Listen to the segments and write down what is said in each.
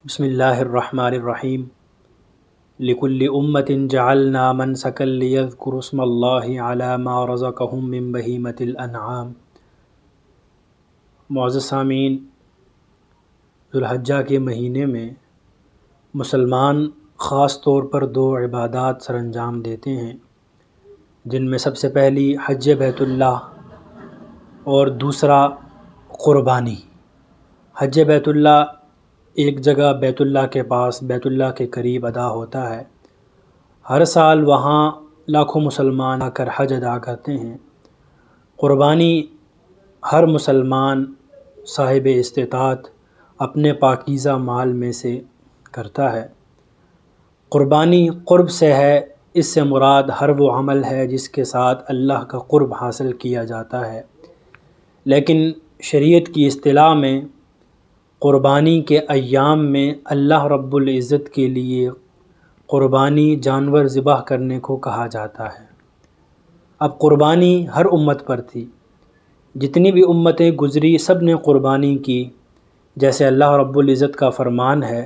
بسم اللہ الرحمن الرحیم لکل امت جعلنا منسکا لیذکروا اسم اللہ علی ما رزقہم من بہیمۃ الانعام۔ معزز سامعین، ذو الحجہ کے مہینے میں مسلمان خاص طور پر دو عبادات سر انجام دیتے ہیں، جن میں سب سے پہلی حج بیت اللہ اور دوسرا قربانی۔ حج بیت اللہ ایک جگہ بیت اللہ کے پاس، بیت اللہ کے قریب ادا ہوتا ہے۔ ہر سال وہاں لاکھوں مسلمان آ کر حج ادا کرتے ہیں۔ قربانی ہر مسلمان صاحب استطاعت اپنے پاکیزہ مال میں سے کرتا ہے۔ قربانی قرب سے ہے، اس سے مراد ہر وہ عمل ہے جس کے ساتھ اللہ کا قرب حاصل کیا جاتا ہے، لیکن شریعت کی اصطلاح میں قربانی کے ایام میں اللہ رب العزت کے لیے قربانی جانور ذبح کرنے کو کہا جاتا ہے۔ اب قربانی ہر امت پر تھی، جتنی بھی امتیں گزری سب نے قربانی کی، جیسے اللہ رب العزت کا فرمان ہے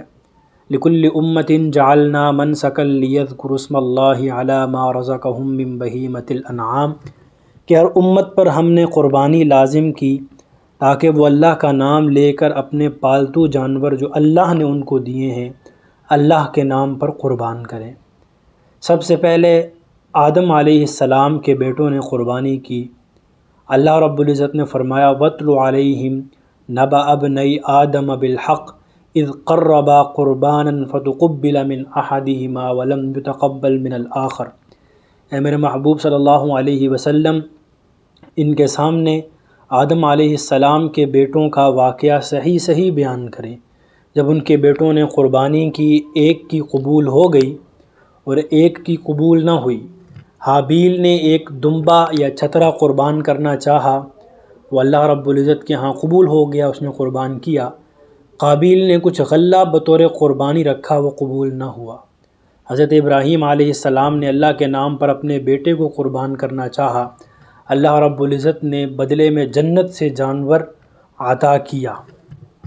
لِكُلِّ أُمَّةٍ جَعَلْنَا مَنْسَكًا لِيَذْكُرُوا اسْمَ اللَّهِ عَلَى مَا رَزَقَهُم مِّن بَهِيمَةِ الْأَنْعَامِ کہ ہر امت پر ہم نے قربانی لازم کی تاکہ وہ اللہ کا نام لے کر اپنے پالتو جانور جو اللہ نے ان کو دیے ہیں اللہ کے نام پر قربان کریں۔ سب سے پہلے آدم علیہ السلام کے بیٹوں نے قربانی کی۔ اللہ رب العزت نے فرمایا وَاتْلُ عَلَيْهِمْ نَبَأَ ابْنَيْ آدَمَ بِالْحَقِّ اِذْ قَرَّبَا قُرْبَانًا فَتُقُبِّلَ مِنْ أَحَدِهِمَا وَلَمْ يُتَقَبَّلْ مِنَ الْآخَرِ۔ اے میرے محبوب صلی اللہ علیہ وسلم، ان کے سامنے آدم علیہ السلام کے بیٹوں کا واقعہ صحیح بیان کریں۔ جب ان کے بیٹوں نے قربانی کی، ایک کی قبول ہو گئی اور ایک کی قبول نہ ہوئی۔ حابیل نے ایک دمبا یا چھترا قربان کرنا چاہا، وہ اللہ رب العزت کے ہاں قبول ہو گیا، اس نے قربان کیا۔ قابیل نے کچھ غلہ بطور قربانی رکھا، وہ قبول نہ ہوا۔ حضرت ابراہیم علیہ السلام نے اللہ کے نام پر اپنے بیٹے کو قربان کرنا چاہا، اللہ رب العزت نے بدلے میں جنت سے جانور عطا کیا،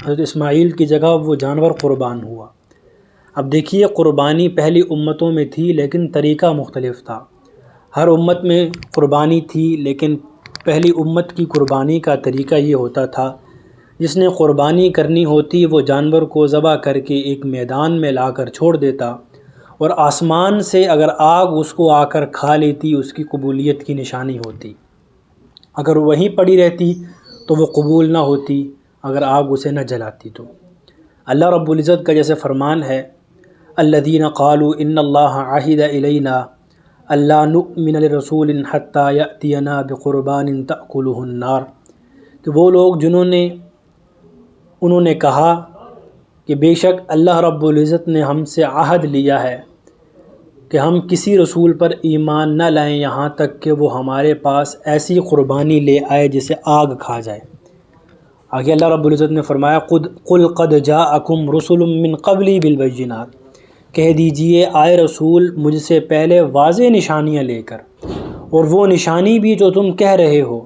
حضرت اسماعیل کی جگہ وہ جانور قربان ہوا۔ اب دیکھیے، قربانی پہلی امتوں میں تھی لیکن طریقہ مختلف تھا۔ ہر امت میں قربانی تھی لیکن پہلی امت کی قربانی کا طریقہ یہ ہوتا تھا، جس نے قربانی کرنی ہوتی وہ جانور کو ذبح کر کے ایک میدان میں لا کر چھوڑ دیتا، اور آسمان سے اگر آگ اس کو آ کر کھا لیتی اس کی قبولیت کی نشانی ہوتی، اگر وہیں پڑی رہتی تو وہ قبول نہ ہوتی، اگر آگ اسے نہ جلاتی تو۔ اللہ رب العزت کا جیسے فرمان ہے الذین قالوا ان اللہ عہد الینا الا نؤمن لرسول حتی یأتینا بقربان تأکلہ النار، کہ وہ لوگ انہوں نے کہا کہ بے شک اللہ رب العزت نے ہم سے عہد لیا ہے کہ ہم کسی رسول پر ایمان نہ لائیں یہاں تک کہ وہ ہمارے پاس ایسی قربانی لے آئے جسے آگ کھا جائے۔ آگے اللہ رب العزت نے فرمایا قل قد جاءکم رسل من قبلی بالبینات، کہہ دیجئے آئے رسول مجھ سے پہلے واضح نشانیاں لے کر، اور وہ نشانی بھی جو تم کہہ رہے ہو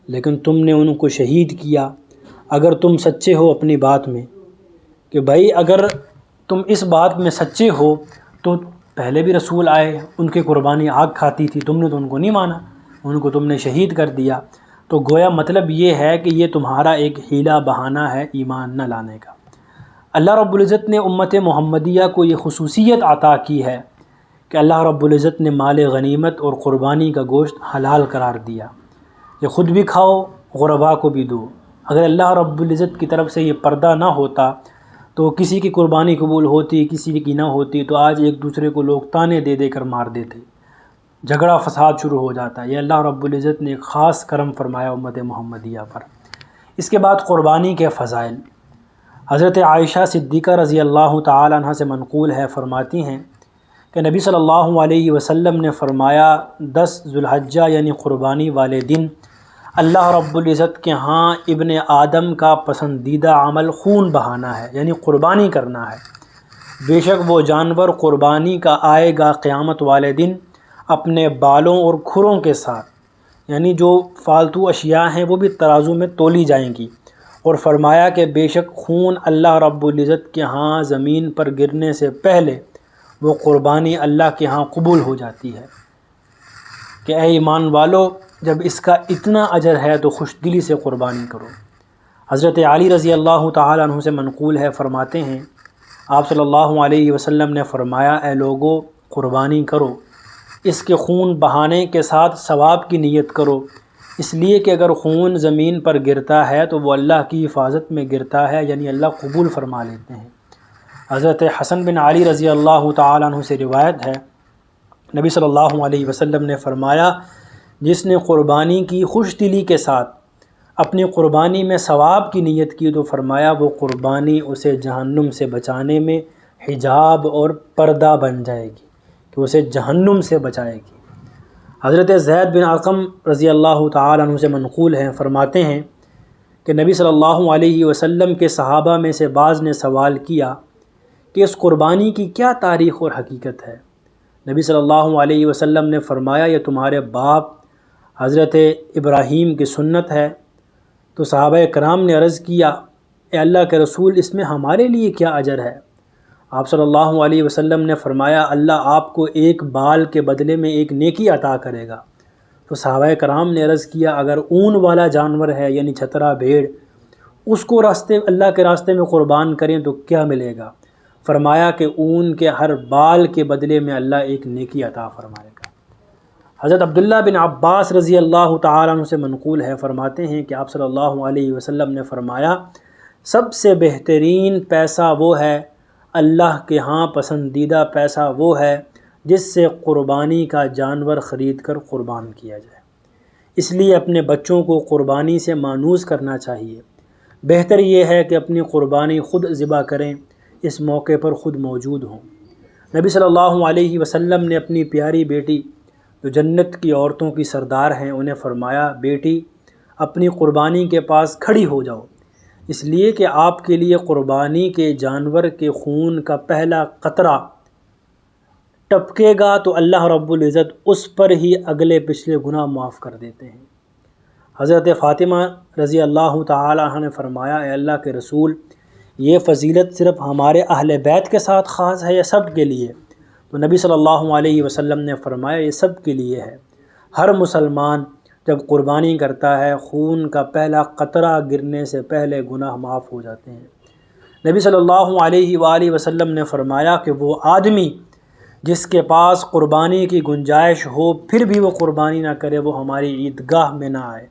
لیکن تم نے ان کو شہید کیا۔ اگر تم سچے ہو اپنی بات میں کہ بھائی اگر تم اس بات میں سچے ہو تو پہلے بھی رسول آئے، ان کی قربانی آگ کھاتی تھی، تم نے تو ان کو نہیں مانا، ان کو تم نے شہید کر دیا۔ تو گویا مطلب یہ ہے کہ یہ تمہارا ایک حیلہ بہانہ ہے ایمان نہ لانے کا۔ اللہ رب العزت نے امت محمدیہ کو یہ خصوصیت عطا کی ہے کہ اللہ رب العزت نے مال غنیمت اور قربانی کا گوشت حلال قرار دیا کہ خود بھی کھاؤ، غربا کو بھی دو۔ اگر اللہ رب العزت کی طرف سے یہ پردہ نہ ہوتا تو کسی کی قربانی قبول ہوتی، کسی کی نہ ہوتی، تو آج ایک دوسرے کو لوگ تانے دے دے کر مار دیتے، جھگڑا فساد شروع ہو جاتا۔ یہ اللہ رب العزت نے ایک خاص کرم فرمایا امت محمدیہ پر۔ اس کے بعد قربانی کے فضائل، حضرت عائشہ صدیقہ رضی اللہ تعالی عنہ سے منقول ہے، فرماتی ہیں کہ نبی صلی اللہ علیہ وسلم نے فرمایا 10 ذو الحجہ یعنی قربانی والے دن اللہ رب العزت کے ہاں ابن آدم کا پسندیدہ عمل خون بہانا ہے، یعنی قربانی کرنا ہے۔ بے شک وہ جانور قربانی کا آئے گا قیامت والے دن اپنے بالوں اور کھروں کے ساتھ، یعنی جو فالتو اشیاء ہیں وہ بھی ترازو میں تولی جائیں گی، اور فرمایا کہ بے شک خون اللہ رب العزت کے ہاں زمین پر گرنے سے پہلے وہ قربانی اللہ کے ہاں قبول ہو جاتی ہے کہ اے ایمان والو، جب اس کا اتنا اجر ہے تو خوش دلی سے قربانی کرو۔ حضرت علی رضی اللہ تعالیٰ عنہ سے منقول ہے، فرماتے ہیں آپ صلی اللہ علیہ وسلم نے فرمایا، اے لوگو قربانی کرو، اس کے خون بہانے کے ساتھ ثواب کی نیت کرو، اس لیے کہ اگر خون زمین پر گرتا ہے تو وہ اللہ کی حفاظت میں گرتا ہے، یعنی اللہ قبول فرما لیتے ہیں۔ حضرت حسن بن علی رضی اللہ تعالیٰ عنہ سے روایت ہے، نبی صلی اللہ علیہ وسلم نے فرمایا، جس نے قربانی کی خوش دلی کے ساتھ اپنی قربانی میں ثواب کی نیت کی تو فرمایا وہ قربانی اسے جہنم سے بچانے میں حجاب اور پردہ بن جائے گی، کہ اسے جہنم سے بچائے گی۔ حضرت زید بن ارقم رضی اللہ تعالیٰ عنہ سے منقول ہیں، فرماتے ہیں کہ نبی صلی اللہ علیہ وسلم کے صحابہ میں سے بعض نے سوال کیا کہ اس قربانی کی کیا تاریخ اور حقیقت ہے؟ نبی صلی اللہ علیہ وسلم نے فرمایا، یہ تمہارے باپ حضرت ابراہیم کی سنت ہے۔ تو صحابہ کرام نے عرض کیا، اے اللہ کے رسول، اس میں ہمارے لیے کیا اجر ہے؟ آپ صلی اللہ علیہ وسلم نے فرمایا، اللہ آپ کو ایک بال کے بدلے میں ایک نیکی عطا کرے گا۔ تو صحابہ کرام نے عرض کیا، اگر اون والا جانور ہے یعنی چھترا بھیڑ، اس کو اللہ کے راستے میں قربان کریں تو کیا ملے گا؟ فرمایا کہ اون کے ہر بال کے بدلے میں اللہ ایک نیکی عطا فرمائے گا۔ حضرت عبداللہ بن عباس رضی اللہ تعالیٰ عنہ سے منقول ہے، فرماتے ہیں کہ آپ صلی اللہ علیہ وسلم نے فرمایا، سب سے بہترین پیسہ وہ ہے، اللہ کے ہاں پسندیدہ پیسہ وہ ہے جس سے قربانی کا جانور خرید کر قربان کیا جائے۔ اس لیے اپنے بچوں کو قربانی سے مانوس کرنا چاہیے۔ بہتر یہ ہے کہ اپنی قربانی خود ذبح کریں، اس موقع پر خود موجود ہوں۔ نبی صلی اللہ علیہ وسلم نے اپنی پیاری بیٹی جو جنت کی عورتوں کی سردار ہیں انہیں فرمایا، بیٹی اپنی قربانی کے پاس کھڑی ہو جاؤ، اس لیے کہ آپ کے لیے قربانی کے جانور کے خون کا پہلا قطرہ ٹپکے گا تو اللہ رب العزت اس پر ہی اگلے پچھلے گناہ معاف کر دیتے ہیں۔ حضرت فاطمہ رضی اللہ تعالی عنہ نے فرمایا، اے اللہ کے رسول، یہ فضیلت صرف ہمارے اہل بیت کے ساتھ خاص ہے یا سب کے لیے؟ تو نبی صلی اللہ علیہ وسلم نے فرمایا، یہ سب کے لیے ہے۔ ہر مسلمان جب قربانی کرتا ہے خون کا پہلا قطرہ گرنے سے پہلے گناہ معاف ہو جاتے ہیں۔ نبی صلی اللہ علیہ وآلہ وسلم نے فرمایا کہ وہ آدمی جس کے پاس قربانی کی گنجائش ہو پھر بھی وہ قربانی نہ کرے، وہ ہماری عیدگاہ میں نہ آئے،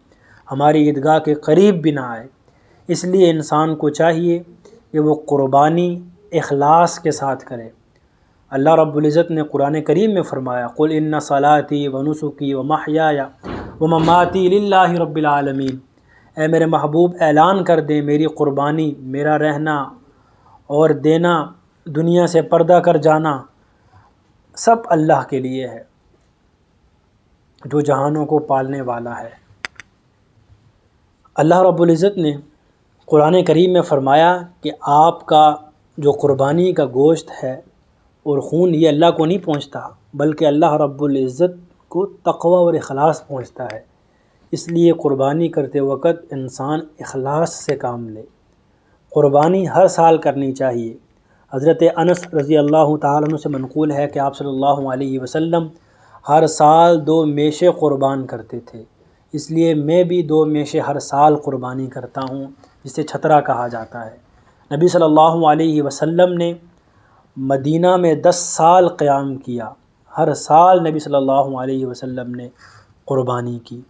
ہماری عیدگاہ کے قریب بھی نہ آئے۔ اس لیے انسان کو چاہیے کہ وہ قربانی اخلاص کے ساتھ کرے۔ اللہ رب العزت نے قرآن کریم میں فرمایا، قل ان صلاتی ونسکی ومحیای ومماتی للہ رب العالمین، اے میرے محبوب اعلان کر دیں، میری قربانی، میرا رہنا اور دینا، دنیا سے پردہ کر جانا، سب اللہ کے لیے ہے جو جہانوں کو پالنے والا ہے۔ اللہ رب العزت نے قرآن کریم میں فرمایا کہ آپ کا جو قربانی کا گوشت ہے اور خون، یہ اللہ کو نہیں پہنچتا بلکہ اللہ رب العزت کو تقوی اور اخلاص پہنچتا ہے۔ اس لیے قربانی کرتے وقت انسان اخلاص سے کام لے۔ قربانی ہر سال کرنی چاہیے۔ حضرت انس رضی اللہ تعالیٰ عنہ سے منقول ہے کہ آپ صلی اللہ علیہ وسلم ہر سال 2 میشے قربان کرتے تھے، اس لیے میں بھی 2 میشے ہر سال قربانی کرتا ہوں، جسے چھترا کہا جاتا ہے۔ نبی صلی اللہ علیہ وسلم نے مدینہ میں 10 سال قیام کیا، ہر سال نبی صلی اللہ علیہ وسلم نے قربانی کی۔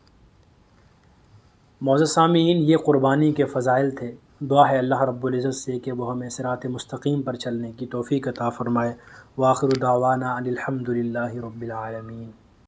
معزز سامعین، یہ قربانی کے فضائل تھے۔ دعا ہے اللہ رب العزت سے کہ وہ ہمیں صراط مستقیم پر چلنے کی توفیق عطا فرمائے۔ وآخر دعوانا ان الحمد للہ رب العالمین۔